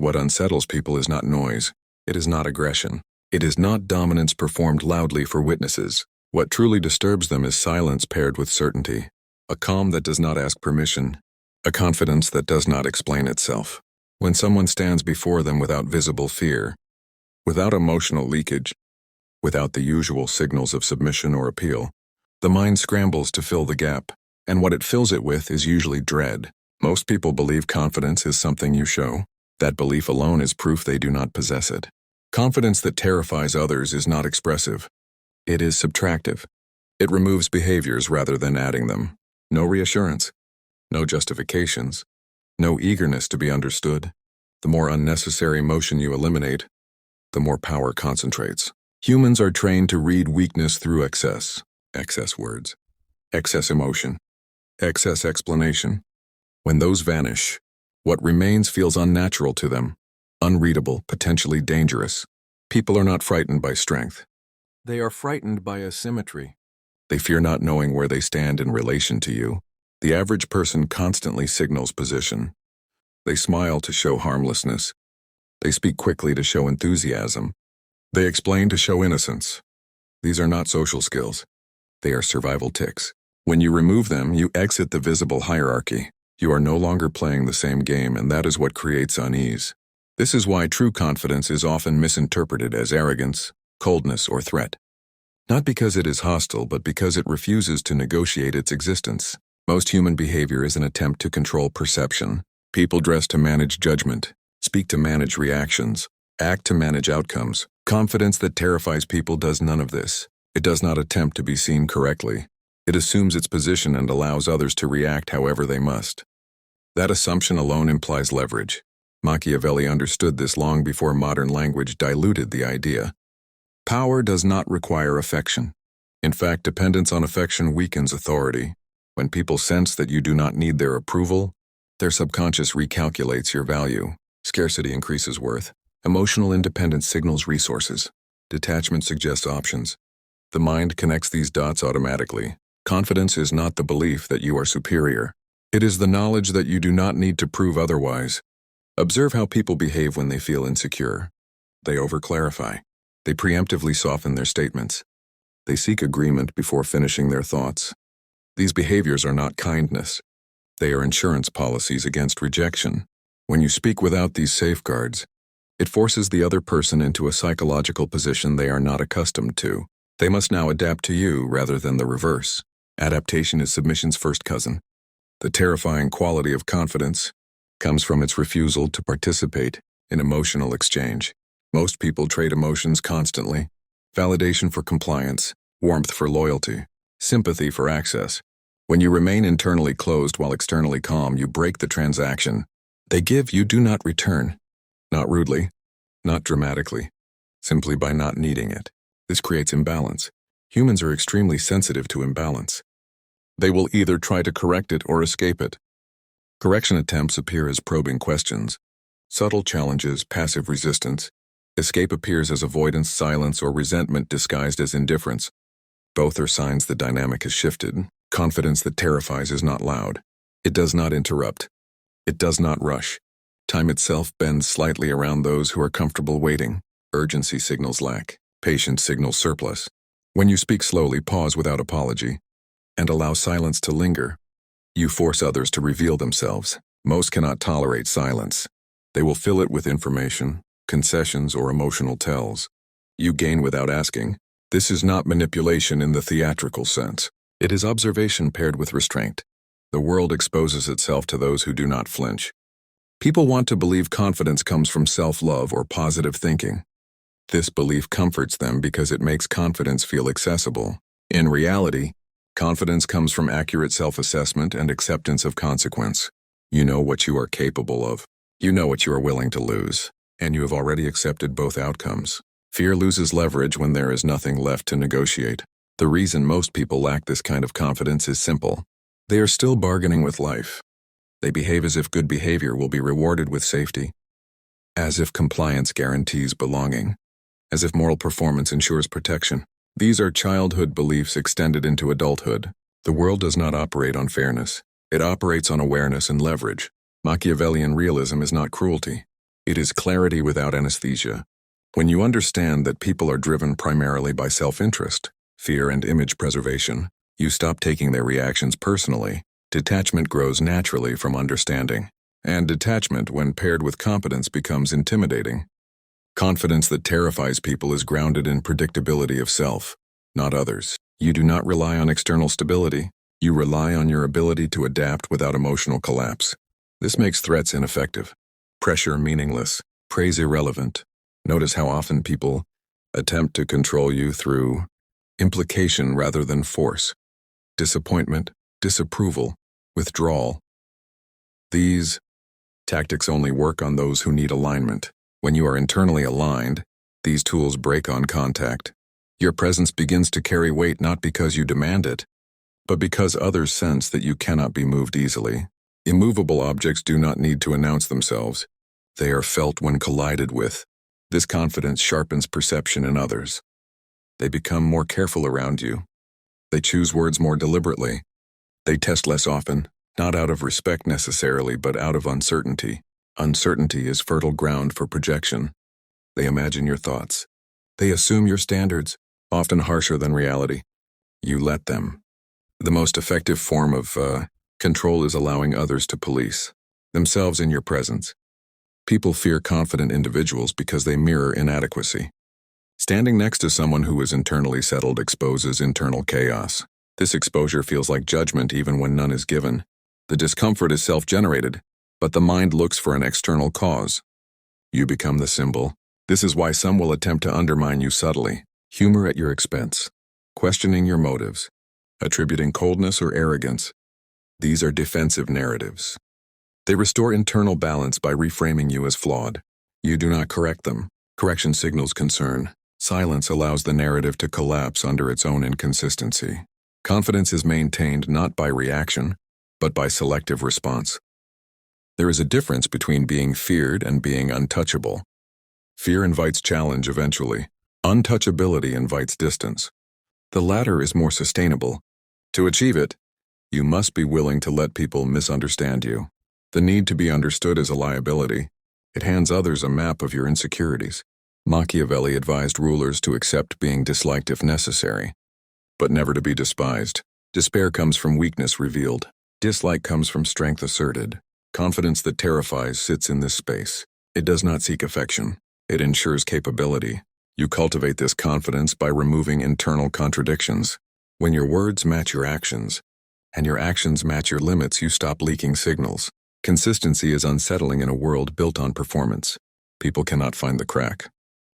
What unsettles people is not noise. It is not aggression. It is not dominance performed loudly for witnesses. What truly disturbs them is silence paired with certainty. A calm that does not ask permission. A confidence that does not explain itself. When someone stands before them without visible fear, without emotional leakage, without the usual signals of submission or appeal, the mind scrambles to fill the gap, and what it fills it with is usually dread. Most people believe confidence is something you show. That belief alone is proof they do not possess it. Confidence that terrifies others is not expressive. It is subtractive. It removes behaviors rather than adding them. No reassurance. No justifications. No eagerness to be understood. The more unnecessary emotion you eliminate, the more power concentrates. Humans are trained to read weakness through excess. Excess words. Excess emotion. Excess explanation. When those vanish, what remains feels unnatural to them, unreadable, potentially dangerous. People are not frightened by strength. They are frightened by asymmetry. They fear not knowing where they stand in relation to you. The average person constantly signals position. They smile to show harmlessness. They speak quickly to show enthusiasm. They explain to show innocence. These are not social skills. They are survival tics. When you remove them, you exit the visible hierarchy. You are no longer playing the same game, and that is what creates unease. This is why true confidence is often misinterpreted as arrogance, coldness, or threat. Not because it is hostile, but because it refuses to negotiate its existence. Most human behavior is an attempt to control perception. People dress to manage judgment, speak to manage reactions, act to manage outcomes. Confidence that terrifies people does none of this. It does not attempt to be seen correctly. It assumes its position and allows others to react however they must. That assumption alone implies leverage. Machiavelli understood this long before modern language diluted the idea. Power does not require affection. In fact, dependence on affection weakens authority. When people sense that you do not need their approval, their subconscious recalculates your value. Scarcity increases worth. Emotional independence signals resources. Detachment suggests options. The mind connects these dots automatically. Confidence is not the belief that you are superior. It is the knowledge that you do not need to prove otherwise. Observe how people behave when they feel insecure. They overclarify. They preemptively soften their statements. They seek agreement before finishing their thoughts. These behaviors are not kindness. They are insurance policies against rejection. When you speak without these safeguards, it forces the other person into a psychological position they are not accustomed to. They must now adapt to you rather than the reverse. Adaptation is submission's first cousin. The terrifying quality of confidence comes from its refusal to participate in emotional exchange. Most people trade emotions constantly. Validation for compliance, warmth for loyalty, sympathy for access. When you remain internally closed while externally calm, you break the transaction. They give, you do not return. Not rudely, not dramatically, simply by not needing it. This creates imbalance. Humans are extremely sensitive to imbalance. They will either try to correct it or escape it. Correction attempts appear as probing questions. Subtle challenges, passive resistance. Escape appears as avoidance, silence, or resentment disguised as indifference. Both are signs the dynamic has shifted. Confidence that terrifies is not loud. It does not interrupt. It does not rush. Time itself bends slightly around those who are comfortable waiting. Urgency signals lack. Patience signals surplus. When you speak slowly, pause without apology, and allow silence to linger, you force others to reveal themselves. Most cannot tolerate silence. They will fill it with information, concessions, or emotional tells. You gain without asking. This is not manipulation in the theatrical sense. It is observation paired with restraint. The world exposes itself to those who do not flinch. People want to believe confidence comes from self-love or positive thinking. This belief comforts them because it makes confidence feel accessible. In reality, confidence comes from accurate self-assessment and acceptance of consequence. You know what you are capable of. You know what you are willing to lose, and you have already accepted both outcomes. Fear loses leverage when there is nothing left to negotiate. The reason most people lack this kind of confidence is simple. They are still bargaining with life. They behave as if good behavior will be rewarded with safety, as if compliance guarantees belonging, as if moral performance ensures protection. These are childhood beliefs extended into adulthood. The world does not operate on fairness. It operates on awareness and leverage. Machiavellian realism is not cruelty. It is clarity without anesthesia. When you understand that people are driven primarily by self-interest, fear, and image preservation, you stop taking their reactions personally. Detachment grows naturally from understanding. And detachment, when paired with competence, becomes intimidating. Confidence that terrifies people is grounded in predictability of self, not others. You do not rely on external stability. You rely on your ability to adapt without emotional collapse. This makes threats ineffective, pressure meaningless, praise irrelevant. Notice how often people attempt to control you through implication rather than force, disappointment, disapproval, withdrawal. These tactics only work on those who need alignment. When you are internally aligned, these tools break on contact. Your presence begins to carry weight not because you demand it, but because others sense that you cannot be moved easily. Immovable objects do not need to announce themselves. They are felt when collided with. This confidence sharpens perception in others. They become more careful around you. They choose words more deliberately. They test less often, not out of respect necessarily, but out of uncertainty. Uncertainty is fertile ground for projection. They imagine your thoughts. They assume your standards, often harsher than reality. You let them. The most effective form of control is allowing others to police themselves in your presence. People fear confident individuals because they mirror inadequacy. Standing next to someone who is internally settled exposes internal chaos. This exposure feels like judgment even when none is given. The discomfort is self-generated, but the mind looks for an external cause. You become the symbol. This is why some will attempt to undermine you subtly, humor at your expense, questioning your motives, attributing coldness or arrogance. These are defensive narratives. They restore internal balance by reframing you as flawed. You do not correct them. Correction signals concern. Silence allows the narrative to collapse under its own inconsistency. Confidence is maintained not by reaction, but by selective response. There is a difference between being feared and being untouchable. Fear invites challenge eventually. Untouchability invites distance. The latter is more sustainable. To achieve it, you must be willing to let people misunderstand you. The need to be understood is a liability. It hands others a map of your insecurities. Machiavelli advised rulers to accept being disliked if necessary, but never to be despised. Despair comes from weakness revealed. Dislike comes from strength asserted. Confidence that terrifies sits in this space. It does not seek affection. It ensures capability. You cultivate this confidence by removing internal contradictions. When your words match your actions, and your actions match your limits, you stop leaking signals. Consistency is unsettling in a world built on performance. People cannot find the crack.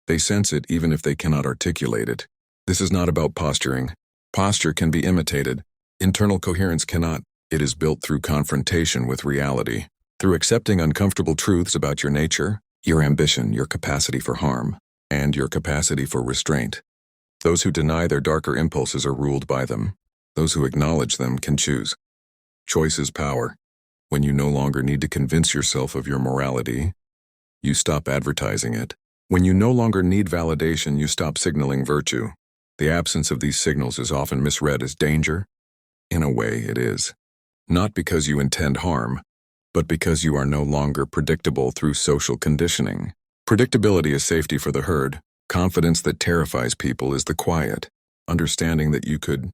They sense it even if they cannot articulate it. This is not about posturing. Posture can be imitated. Internal coherence cannot. It is built through confrontation with reality, through accepting uncomfortable truths about your nature, your ambition, your capacity for harm, and your capacity for restraint. Those who deny their darker impulses are ruled by them. Those who acknowledge them can choose. Choice is power. When you no longer need to convince yourself of your morality, you stop advertising it. When you no longer need validation, you stop signaling virtue. The absence of these signals is often misread as danger. In a way, it is. Not because you intend harm, but because you are no longer predictable through social conditioning. Predictability is safety for the herd. Confidence that terrifies people is the quiet, understanding that you could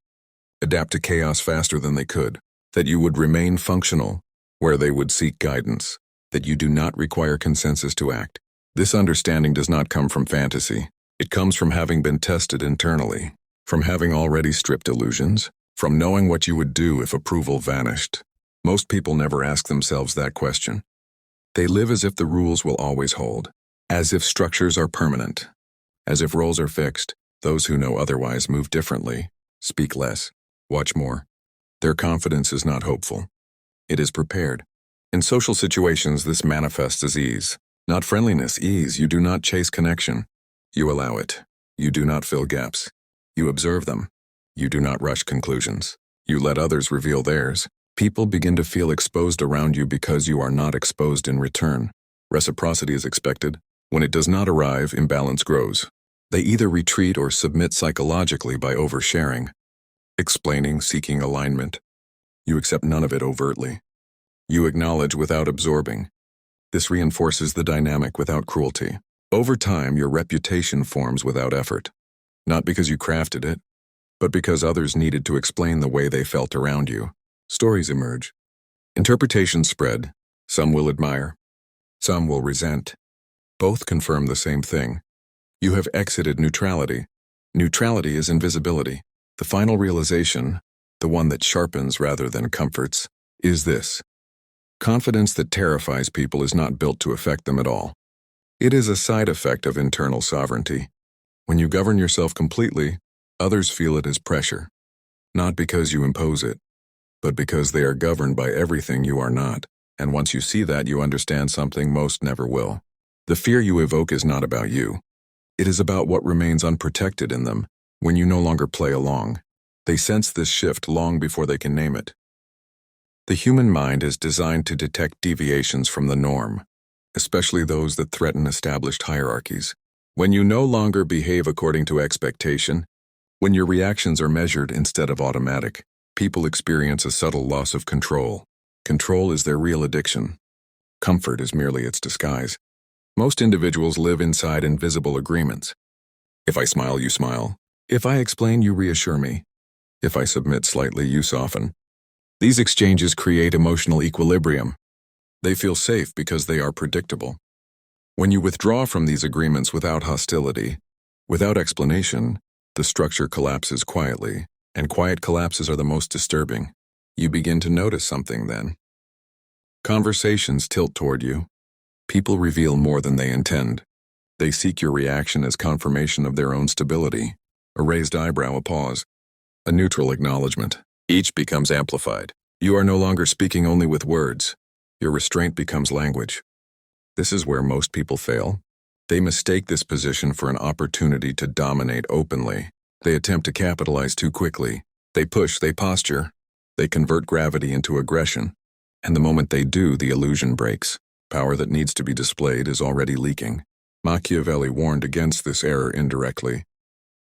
adapt to chaos faster than they could, that you would remain functional where they would seek guidance, that you do not require consensus to act. This understanding does not come from fantasy. It comes from having been tested internally, from having already stripped illusions, from knowing what you would do if approval vanished. Most people never ask themselves that question. They live as if the rules will always hold, as if structures are permanent, as if roles are fixed. Those who know otherwise move differently, speak less, watch more. Their confidence is not hopeful. It is prepared. In social situations, this manifests as ease. Not friendliness, ease. You do not chase connection. You allow it. You do not fill gaps. You observe them. You do not rush conclusions. You let others reveal theirs. People begin to feel exposed around you because you are not exposed in return. Reciprocity is expected. When it does not arrive, imbalance grows. They either retreat or submit psychologically by oversharing, explaining, seeking alignment. You accept none of it overtly. You acknowledge without absorbing. This reinforces the dynamic without cruelty. Over time, your reputation forms without effort. Not because you crafted it, but because others needed to explain the way they felt around you. Stories emerge. Interpretations spread. Some will admire. Some will resent. Both confirm the same thing. You have exited neutrality. Neutrality is invisibility. The final realization, the one that sharpens rather than comforts, is this. Confidence that terrifies people is not built to affect them at all. It is a side effect of internal sovereignty. When you govern yourself completely, others feel it as pressure. Not because you impose it, but because they are governed by everything you are not. And once you see that, you understand something most never will. The fear you evoke is not about you. It is about what remains unprotected in them when you no longer play along. They sense this shift long before they can name it. The human mind is designed to detect deviations from the norm, especially those that threaten established hierarchies. When you no longer behave according to expectation, when your reactions are measured instead of automatic, people experience a subtle loss of control. Control is their real addiction. Comfort is merely its disguise. Most individuals live inside invisible agreements. If I smile, you smile. If I explain, you reassure me. If I submit slightly, you soften. These exchanges create emotional equilibrium. They feel safe because they are predictable. When you withdraw from these agreements without hostility, without explanation, the structure collapses quietly, and quiet collapses are the most disturbing. You begin to notice something then. Conversations tilt toward you. People reveal more than they intend. They seek your reaction as confirmation of their own stability. A raised eyebrow, a pause. A neutral acknowledgement. Each becomes amplified. You are no longer speaking only with words. Your restraint becomes language. This is where most people fail. They mistake this position for an opportunity to dominate openly. They attempt to capitalize too quickly. They push, they posture. They convert gravity into aggression. And the moment they do, the illusion breaks. Power that needs to be displayed is already leaking. Machiavelli warned against this error indirectly.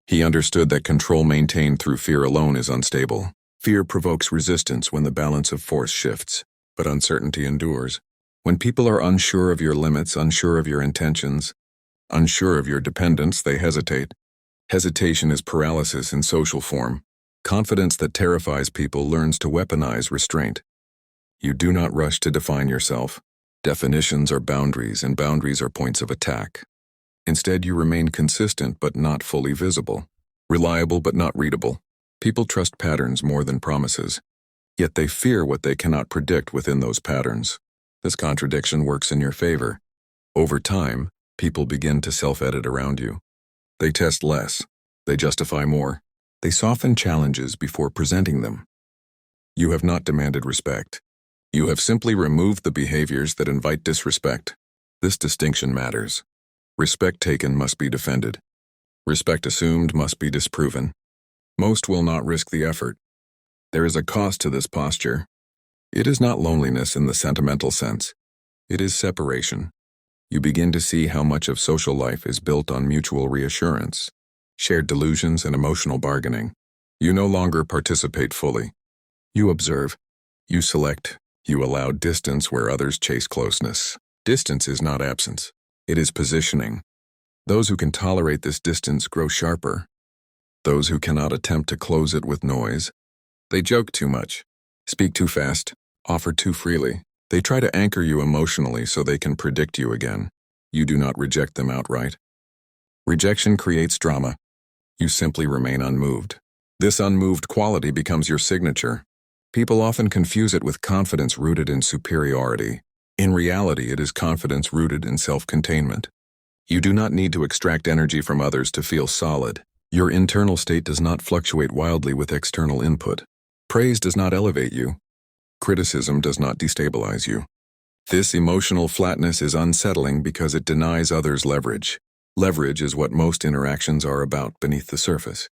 He understood that control maintained through fear alone is unstable. Fear provokes resistance when the balance of force shifts, but uncertainty endures. When people are unsure of your limits, unsure of your intentions, unsure of your dependence, they hesitate. Hesitation is paralysis in social form. Confidence that terrifies people learns to weaponize restraint. You do not rush to define yourself. Definitions are boundaries, and boundaries are points of attack. Instead, you remain consistent but not fully visible, reliable but not readable. People trust patterns more than promises, yet they fear what they cannot predict within those patterns. This contradiction works in your favor. Over time, people begin to self-edit around you. They test less. They justify more. They soften challenges before presenting them. You have not demanded respect. You have simply removed the behaviors that invite disrespect. This distinction matters. Respect taken must be defended. Respect assumed must be disproven. Most will not risk the effort. There is a cost to this posture. It is not loneliness in the sentimental sense. It is separation. You begin to see how much of social life is built on mutual reassurance, shared delusions, and emotional bargaining. You no longer participate fully. You observe. You select. You allow distance where others chase closeness. Distance is not absence. It is positioning. Those who can tolerate this distance grow sharper. Those who cannot attempt to close it with noise. They joke too much, speak too fast, offer too freely. They try to anchor you emotionally so they can predict you again. You do not reject them outright. Rejection creates drama. You simply remain unmoved. This unmoved quality becomes your signature. People often confuse it with confidence rooted in superiority. In reality, it is confidence rooted in self-containment. You do not need to extract energy from others to feel solid. Your internal state does not fluctuate wildly with external input. Praise does not elevate you. Criticism does not destabilize you. This emotional flatness is unsettling because it denies others leverage. Leverage is what most interactions are about beneath the surface.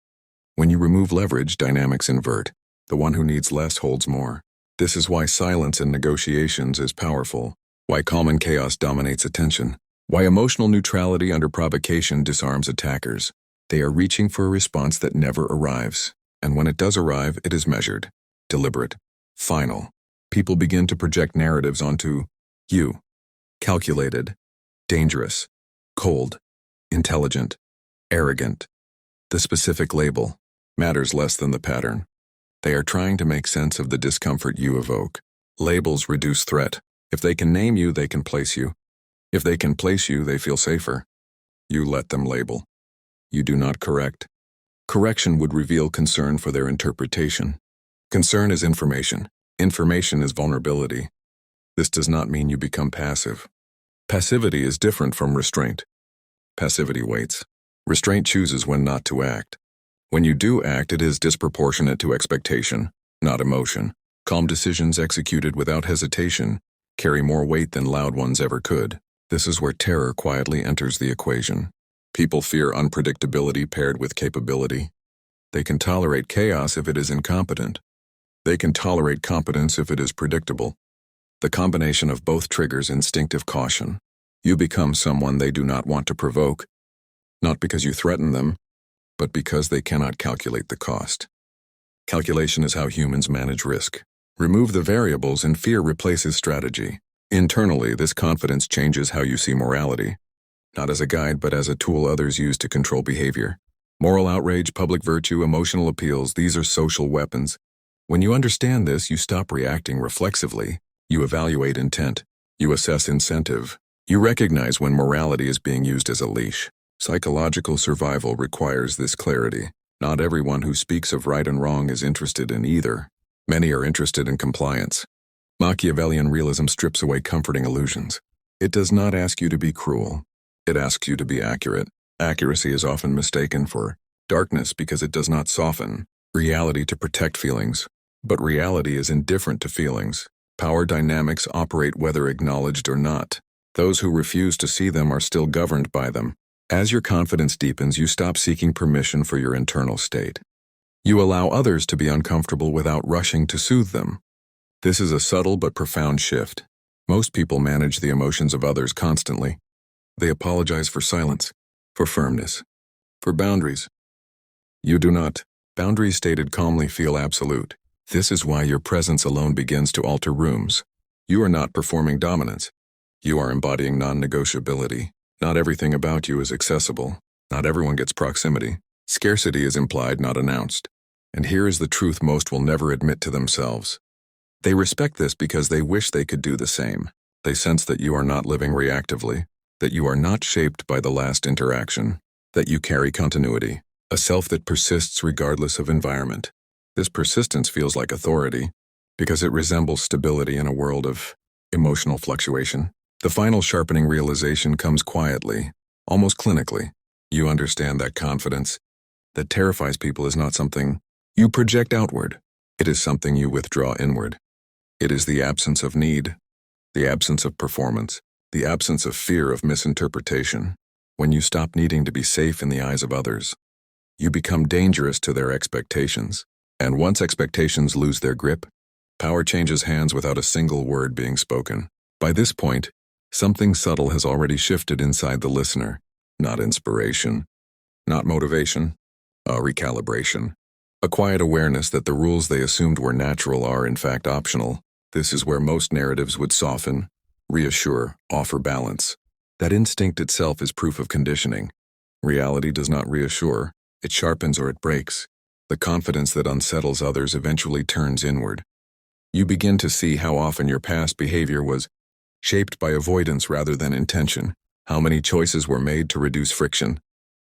When you remove leverage, dynamics invert. The one who needs less holds more. This is why silence in negotiations is powerful, why calm in chaos dominates attention, why emotional neutrality under provocation disarms attackers. They are reaching for a response that never arrives, and when it does arrive, it is measured, deliberate, final. People begin to project narratives onto you. calculated, dangerous, cold, intelligent, arrogant. The specific label matters less than the pattern. They are trying to make sense of the discomfort you evoke. Labels reduce threat. If they can name you, they can place you. If they can place you, they feel safer. You let them label. You do not correct. Correction would reveal concern for their interpretation. Concern is information. Information is vulnerability. This does not mean you become passive. Passivity is different from restraint. Passivity waits. Restraint chooses when not to act. When you do act, it is disproportionate to expectation, not emotion. Calm decisions executed without hesitation carry more weight than loud ones ever could. This is where terror quietly enters the equation. People fear unpredictability paired with capability. They can tolerate chaos if it is incompetent. They can tolerate competence if it is predictable. The combination of both triggers instinctive caution. You become someone they do not want to provoke, not because you threaten them, but because they cannot calculate the cost. Calculation is how humans manage risk. Remove the variables and fear replaces strategy. Internally, this confidence changes how you see morality, not as a guide but as a tool others use to control behavior. Moral outrage, public virtue, emotional appeals, these are social weapons. When you understand this, you stop reacting reflexively. You evaluate intent. You assess incentive. You recognize when morality is being used as a leash. Psychological survival requires this clarity. Not everyone who speaks of right and wrong is interested in either. Many are interested in compliance. Machiavellian realism strips away comforting illusions. It does not ask you to be cruel. It asks you to be accurate. Accuracy is often mistaken for darkness because it does not soften reality to protect feelings. But reality is indifferent to feelings. Power dynamics operate whether acknowledged or not. Those who refuse to see them are still governed by them. As your confidence deepens, you stop seeking permission for your internal state. You allow others to be uncomfortable without rushing to soothe them. This is a subtle but profound shift. Most people manage the emotions of others constantly. They apologize for silence, for firmness, for boundaries. You do not. Boundaries stated calmly feel absolute. This is why your presence alone begins to alter rooms. You are not performing dominance. You are embodying non-negotiability. Not everything about you is accessible. Not everyone gets proximity. Scarcity is implied, not announced. And here is the truth most will never admit to themselves. They respect this because they wish they could do the same. They sense that you are not living reactively, that you are not shaped by the last interaction, that you carry continuity, a self that persists regardless of environment. This persistence feels like authority because it resembles stability in a world of emotional fluctuation. The final sharpening realization comes quietly, almost clinically. You understand that confidence that terrifies people is not something you project outward. It is something you withdraw inward. It is the absence of need, the absence of performance, the absence of fear of misinterpretation. When you stop needing to be safe in the eyes of others, you become dangerous to their expectations. And once expectations lose their grip, power changes hands without a single word being spoken. By this point, something subtle has already shifted inside the listener. Not inspiration, not motivation, a recalibration. A quiet awareness that the rules they assumed were natural are in fact optional. This is where most narratives would soften, reassure, offer balance. That instinct itself is proof of conditioning. Reality does not reassure, it sharpens or it breaks. The confidence that unsettles others eventually turns inward. You begin to see how often your past behavior was shaped by avoidance rather than intention. How many choices were made to reduce friction,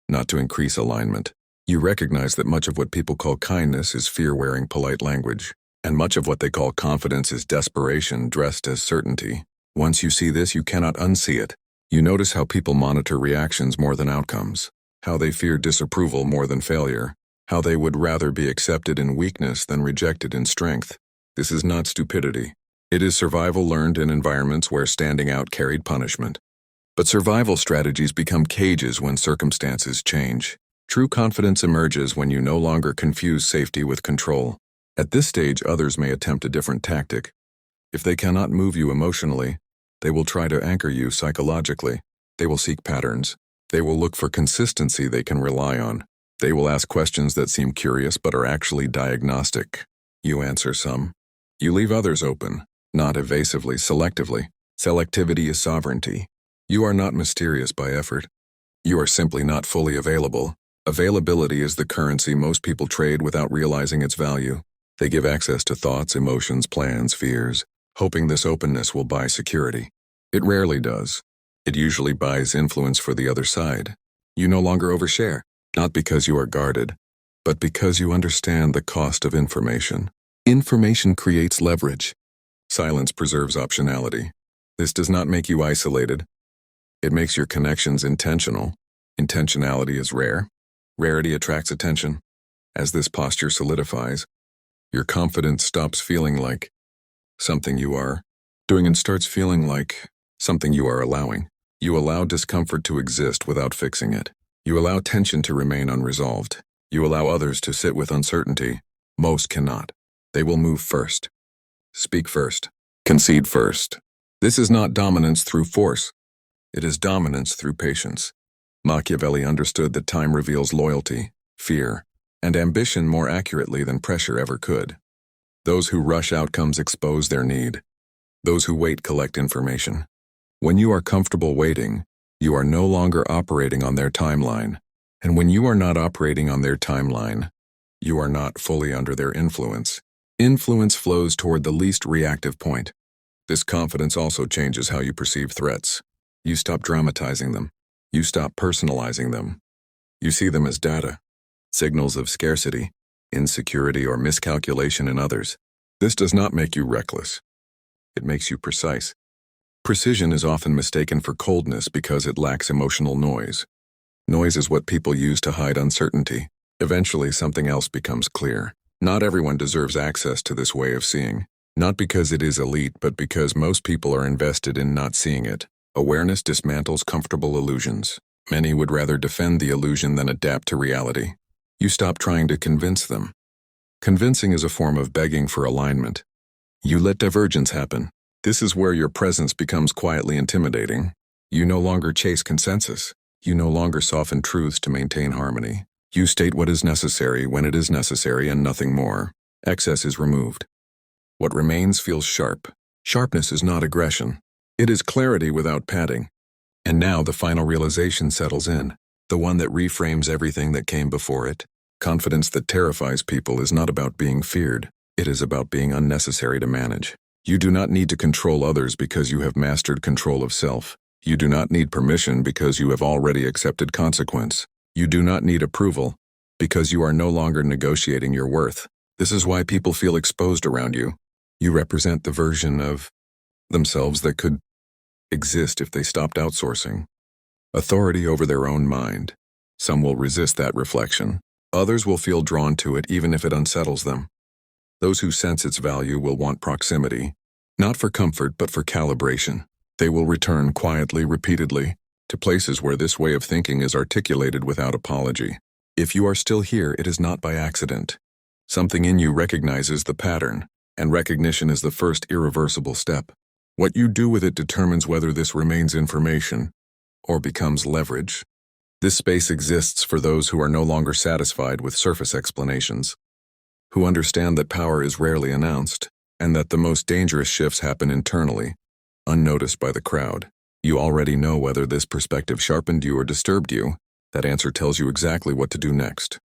not to increase alignment. You recognize that much of what people call kindness is fear wearing polite language, and much of what they call confidence is desperation dressed as certainty. Once you see this, you cannot unsee it. You notice how people monitor reactions more than outcomes, how they fear disapproval more than failure, how they would rather be accepted in weakness than rejected in strength. This is not stupidity. It is survival learned in environments where standing out carried punishment. But survival strategies become cages when circumstances change. True confidence emerges when you no longer confuse safety with control. At this stage, others may attempt a different tactic. If they cannot move you emotionally, they will try to anchor you psychologically. They will seek patterns. They will look for consistency they can rely on. They will ask questions that seem curious but are actually diagnostic. You answer some. You leave others open, not evasively, selectively. Selectivity is sovereignty. You are not mysterious by effort. You are simply not fully available. Availability is the currency most people trade without realizing its value. They give access to thoughts, emotions, plans, fears, hoping this openness will buy security. It rarely does. It usually buys influence for the other side. You no longer overshare, not because you are guarded, but because you understand the cost of information. Information creates leverage. Silence preserves optionality. This does not make you isolated. It makes your connections intentional. Intentionality is rare. Rarity attracts attention. As this posture solidifies, your confidence stops feeling like something you are doing and starts feeling like something you are allowing. You allow discomfort to exist without fixing it. You allow tension to remain unresolved. You allow others to sit with uncertainty. Most cannot. They will move first. Speak first. Concede first. This is not dominance through force. It is dominance through patience. Machiavelli understood that time reveals loyalty, fear, and ambition more accurately than pressure ever could. Those who rush outcomes expose their need. Those who wait collect information. When you are comfortable waiting, you are no longer operating on their timeline. And when you are not operating on their timeline, you are not fully under their influence. Influence flows toward the least reactive point. This confidence also changes how you perceive threats. You stop dramatizing them. You stop personalizing them. You see them as data, signals of scarcity, insecurity, or miscalculation in others. This does not make you reckless. It makes you precise. Precision is often mistaken for coldness because it lacks emotional noise. Noise is what people use to hide uncertainty. Eventually, something else becomes clear. Not everyone deserves access to this way of seeing. Not because it is elite, but because most people are invested in not seeing it. Awareness dismantles comfortable illusions. Many would rather defend the illusion than adapt to reality. You stop trying to convince them. Convincing is a form of begging for alignment. You let divergence happen. This is where your presence becomes quietly intimidating. You no longer chase consensus. You no longer soften truths to maintain harmony. You state what is necessary when it is necessary and nothing more. Excess is removed. What remains feels sharp. Sharpness is not aggression. It is clarity without padding. And now the final realization settles in, the one that reframes everything that came before it. Confidence that terrifies people is not about being feared. It is about being unnecessary to manage. You do not need to control others because you have mastered control of self. You do not need permission because you have already accepted consequence. You do not need approval because you are no longer negotiating your worth. This is why people feel exposed around you. You represent the version of themselves that could exist if they stopped outsourcing authority over their own mind. Some will resist that reflection. Others will feel drawn to it even if it unsettles them. Those who sense its value will want proximity, not for comfort but for calibration. They will return quietly, repeatedly, to places where this way of thinking is articulated without apology. If you are still here, it is not by accident. Something in you recognizes the pattern, and recognition is the first irreversible step. What you do with it determines whether this remains information or becomes leverage. This space exists for those who are no longer satisfied with surface explanations, who understand that power is rarely announced, and that the most dangerous shifts happen internally, unnoticed by the crowd. You already know whether this perspective sharpened you or disturbed you. That answer tells you exactly what to do next.